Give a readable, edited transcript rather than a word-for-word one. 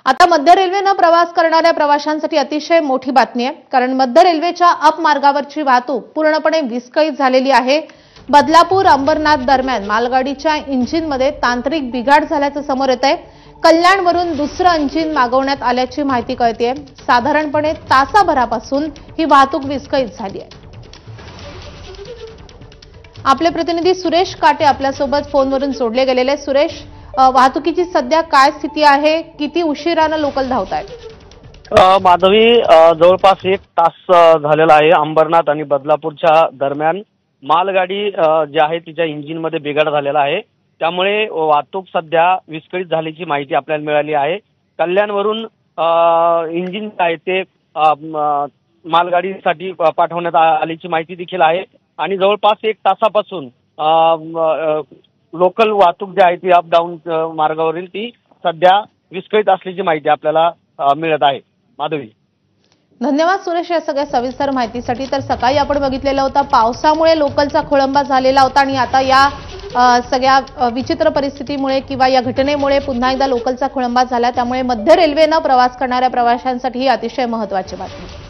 आता मध्य रेल्वेनं प्रवास करणाऱ्या प्रवाशांसाठी अतिशय मोठी बातमी आहे, कारण मध्य रेल्वेच्या अप मार्गावरची वाहतूक पूर्णपणे विस्कळीत झालेली आहे। बदलापूर अंबरनाथ दरम्यान मालगाडीच्या इंजिनमध्ये तांत्रिक बिघाड झाल्याचं समोर येत आहे। कल्याणवरून दुसरं इंजिन मागवण्यात आल्याची माहिती कळते। साधारणपणे तासाभरापासून ही वाहतूक विस्कळीत झाली आहे। आपले प्रतिनिधी सुरेश काटे आपल्यासोबत फोनवरून जोडले गेलेले। सुरेश, वाहतुकीची सध्या काय स्थिती आहे? किती उशिराने लोकल धावत आहेत? माधवी, जवळपास 1 तास झालेला आहे। अंबरनाथ आणि बदलापूरच्या दरम्यान मालगाडी जी आहे तिच्या इंजिनमध्ये बिघाड झालेला आहे, त्यामुळे वाहतूक सध्या विस्कळीत झाल्याची माहिती आपल्याला मिळाली आहे। कल्याणवरून इंजिन आहे ते मालगाडीसाठी पाठवण्यात आल्याची माहिती देखील आहे आणि जवळपास 1 तासापासून लोकल वाहतूक जी आहे ती अप डाऊन मार्गावरील ती सध्या विस्कळीत असल्याची माहिती आपल्याला मिळत आहे। माधवी, धन्यवाद सुरेश या सगळ्या सविस्तर माहितीसाठी। तर सकाळी आपण बघितलेलं होतं पावसामुळे लोकलचा खोळंबा झालेला होता आणि आता या सगळ्या विचित्र परिस्थितीमुळे किंवा या घटनेमुळे पुन्हा एकदा लोकलचा खोळंबा झाला, त्यामुळे मध्य रेल्वेनं प्रवास करणाऱ्या प्रवाशांसाठी ही अतिशय महत्त्वाची बातमी।